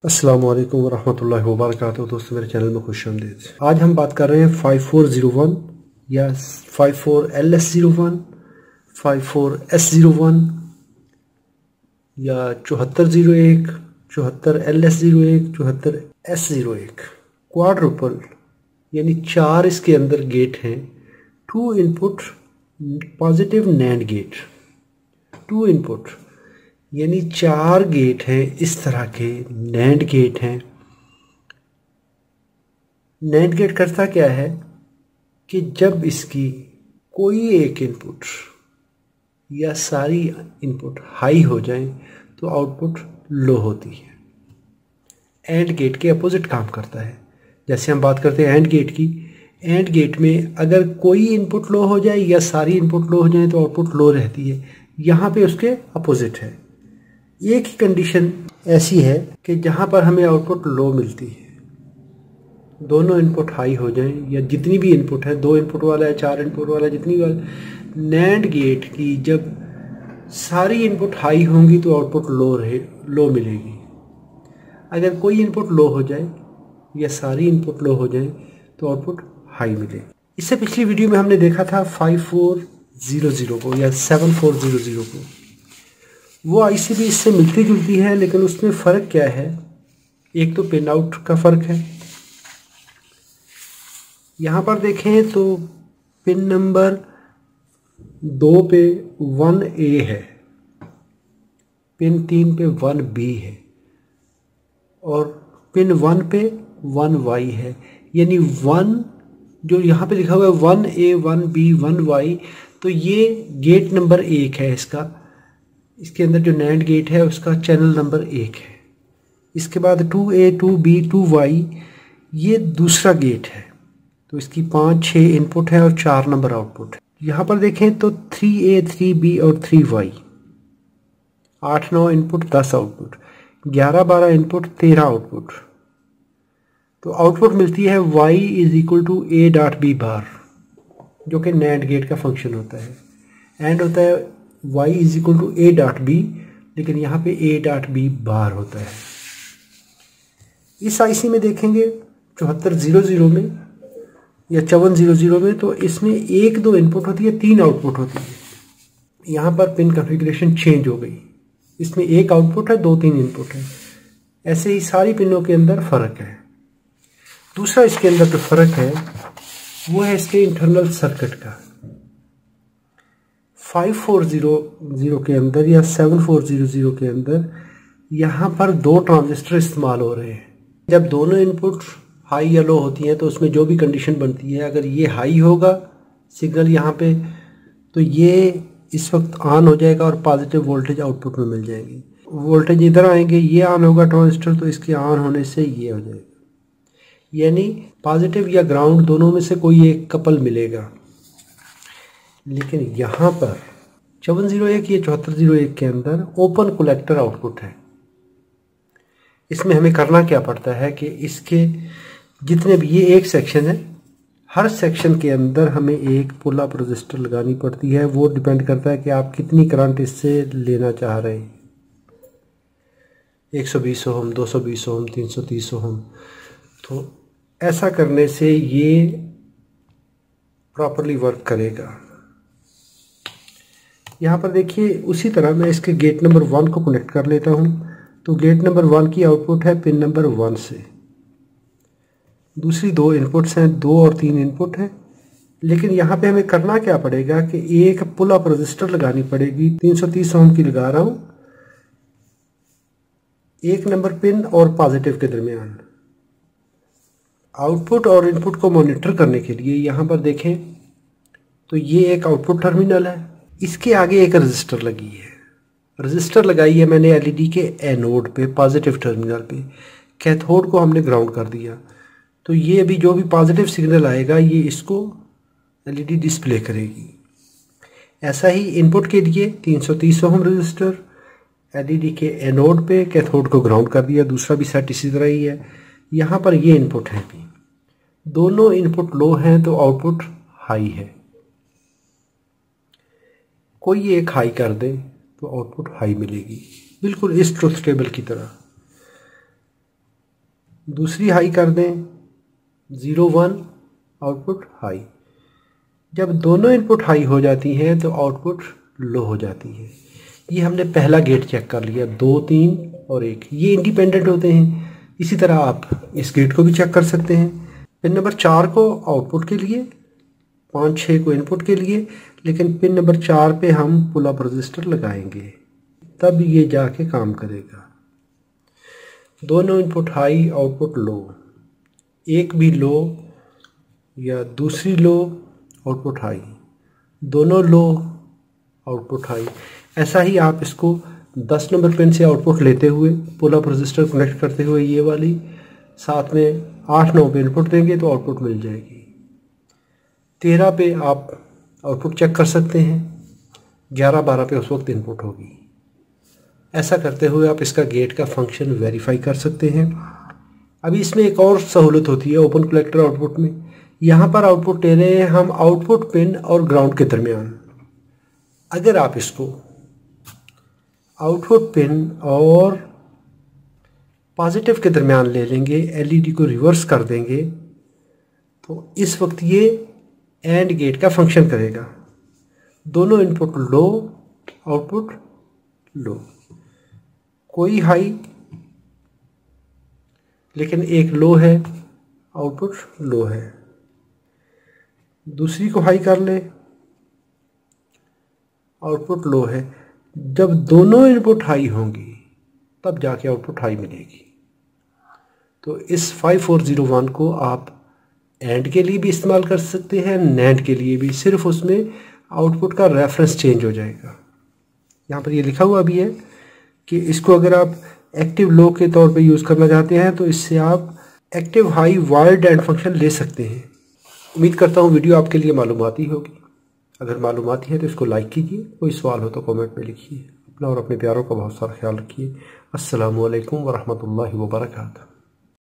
अस्सलाम वालेकुम वरहमतुल्लाहि वबरकातुहू। दोस्तों मेरे चैनल में खुश आमदीद। आज हम बात कर रहे हैं 5401 या 54LS01, 54S01 या 7401, 74LS01, 74S01। क्वाड्रुपल यानी चार इसके अंदर गेट हैं। Two input positive NAND gate, two input यानी चार गेट हैं इस तरह के नैंड गेट हैं। नैंड गेट करता क्या है कि जब इसकी कोई एक इनपुट या सारी इनपुट हाई हो जाए तो आउटपुट लो होती है। एंड गेट के अपोजिट काम करता है। जैसे हम बात करते हैं एंड गेट की, एंड गेट में अगर कोई इनपुट लो हो जाए या सारी इनपुट लो हो जाए तो आउटपुट लो रहती है। यहाँ पे उसके अपोजिट है। एक ही कंडीशन ऐसी है कि जहाँ पर हमें आउटपुट लो मिलती है, दोनों इनपुट हाई हो जाएं या जितनी भी इनपुट है, दो इनपुट वाला है, चार इनपुट वाला, जितनी वाला नैंड गेट की जब सारी इनपुट हाई होंगी तो आउटपुट लो मिलेगी। अगर कोई इनपुट लो हो जाए या सारी इनपुट लो हो जाए तो आउटपुट हाई मिलेगी। इससे पिछली वीडियो में हमने देखा था 5400 को या 7400 को। वो आईसी भी इससे मिलती जुलती है, लेकिन उसमें फ़र्क क्या है? एक तो पिन आउट का फ़र्क है। यहाँ पर देखें तो पिन नंबर 2 पे 1A है, पिन 3 पे 1B है और पिन 1 पे 1Y है। यानी 1 जो यहाँ पे लिखा हुआ है 1A 1B 1Y, तो ये गेट नंबर 1 है इसका। इसके अंदर जो नैंड गेट है उसका चैनल नंबर 1 है। इसके बाद 2A 2B 2Y ये दूसरा गेट है। तो इसकी 5-6 इनपुट है और 4 नंबर आउटपुट है। यहाँ पर देखें तो 3A 3B और 3Y 8-9 input 10 output, 11-12 input 13 output. तो आउटपुट मिलती है Y = A.B बार, जो कि नैंड गेट का फंक्शन होता है। एंड होता है Y = A.B, लेकिन यहाँ पे A.B बार होता है। इस आईसी में देखेंगे 7400 में या 5400 में, तो इसमें 1-2 इनपुट होती है, 3 आउटपुट होती है। यहाँ पर पिन कॉन्फ़िगरेशन चेंज हो गई। इसमें 1 आउटपुट है, 2-3 इनपुट है। ऐसे ही सारी पिनों के अंदर फ़र्क है। दूसरा इसके अंदर जो फ़र्क है वो है इसके इंटरनल सर्किट का। 5400 के अंदर या 7400 के अंदर यहाँ पर 2 ट्रांजिस्टर इस्तेमाल हो रहे हैं। जब दोनों इनपुट हाई या लो होती हैं तो उसमें जो भी कंडीशन बनती है, अगर ये हाई होगा सिग्नल यहाँ पे, तो ये इस वक्त ऑन हो जाएगा और पॉजिटिव वोल्टेज आउटपुट में मिल जाएगी। वोल्टेज इधर आएंगे, ये ऑन होगा ट्रांजिस्टर, तो इसके ऑन होने से ये हो जाएगा। यानी पॉजिटिव या ग्राउंड दोनों में से कोई एक कपल मिलेगा। लेकिन यहाँ पर 5401 या 7401 के अंदर ओपन कलेक्टर आउटपुट है। इसमें हमें करना क्या पड़ता है कि इसके जितने भी, ये एक सेक्शन है, हर सेक्शन के अंदर हमें एक पुल अप रजिस्टर लगानी पड़ती है। वो डिपेंड करता है कि आप कितनी करंट इससे लेना चाह रहे हैं। 120 ओम, 220 ओम, 330 ओम। तो ऐसा करने से ये प्रॉपरली वर्क करेगा। यहाँ पर देखिए उसी तरह मैं इसके गेट नंबर 1 को कनेक्ट कर लेता हूँ। तो गेट नंबर 1 की आउटपुट है पिन नंबर 1 से। दूसरी 2 इनपुट्स हैं, 2 और 3 इनपुट हैं। लेकिन यहाँ पे हमें करना क्या पड़ेगा कि एक पुल अप रजिस्टर लगानी पड़ेगी। 330 ओम की लगा रहा हूँ, 1 नंबर पिन और पॉजिटिव के दरमियान। आउटपुट और इनपुट को मॉनिटर करने के लिए यहाँ पर देखें तो ये एक आउटपुट टर्मिनल है, इसके आगे एक रजिस्टर लगी है। रजिस्टर लगाई है मैंने एलईडी के एनोड पे, पॉजिटिव टर्मिनल पे। कैथोड को हमने ग्राउंड कर दिया। तो ये अभी जो भी पॉजिटिव सिग्नल आएगा ये इसको एलईडी डिस्प्ले करेगी। ऐसा ही इनपुट के लिए 330 ओम रजिस्टर एलईडी के एनोड पे, कैथोड को ग्राउंड कर दिया। दूसरा भी सेट इसी तरह ही है। यहाँ पर ये इनपुट है, भी दोनों इनपुट लो हैं तो आउटपुट हाई है। कोई एक हाई कर दे तो आउटपुट हाई मिलेगी, बिल्कुल इस ट्रुथ टेबल की तरह। दूसरी हाई कर दें 0 1, आउटपुट हाई। जब दोनों इनपुट हाई हो जाती हैं तो आउटपुट लो हो जाती है। ये हमने पहला गेट चेक कर लिया, 2 3 और 1, ये इंडिपेंडेंट होते हैं। इसी तरह आप इस गेट को भी चेक कर सकते हैं। पिन नंबर 4 को आउटपुट के लिए, 5 6 को इनपुट के लिए, लेकिन पिन नंबर 4 पे हम पुल अप रजिस्टर लगाएंगे, तब ये जाके काम करेगा। दोनों इनपुट हाई, आउटपुट लो, एक भी लो या दूसरी लो, आउटपुट हाई, दोनों लो, आउटपुट हाई। ऐसा ही आप इसको 10 नंबर पिन से आउटपुट लेते हुए पुल अप रजिस्टर कनेक्ट करते हुए ये वाली, साथ में 8 9 पे इनपुट देंगे तो आउटपुट मिल जाएगी। 13 पे आप आउटपुट चेक कर सकते हैं, 11 12 पे उस वक्त इनपुट होगी। ऐसा करते हुए आप इसका गेट का फंक्शन वेरीफाई कर सकते हैं। अभी इसमें एक और सहूलत होती है ओपन कलेक्टर आउटपुट में। यहाँ पर आउटपुट ले रहे हैं हम आउटपुट पिन और ग्राउंड के दरमियान। अगर आप इसको आउटपुट पिन और पॉजिटिव के दरमियान ले लेंगे, एलईडी को रिवर्स कर देंगे, तो इस वक्त ये एंड गेट का फंक्शन करेगा। दोनों इनपुट लो, आउटपुट लो, कोई हाई लेकिन एक लो है, आउटपुट लो है। दूसरी को हाई कर ले, आउटपुट लो है। जब दोनों इनपुट हाई होंगी तब जाके आउटपुट हाई मिलेगी। तो इस 5401 को आप एंड के लिए भी इस्तेमाल कर सकते हैं, नैंड के लिए भी, सिर्फ उसमें आउटपुट का रेफरेंस चेंज हो जाएगा। यहाँ पर ये लिखा हुआ भी है कि इसको अगर आप एक्टिव लो के तौर पे यूज़ करना चाहते हैं तो इससे आप active high wired and function ले सकते हैं। उम्मीद करता हूँ वीडियो आपके लिए मालूमाती होगी। अगर मालूमाती है तो इसको लाइक कीजिए, कोई सवाल हो तो कमेंट में लिखिए। अपना और अपने प्यारों का बहुत सारा ख्याल रखिए। अस्सलामु अलैकुम वरहमतुल्लाहि वबरकातुहू।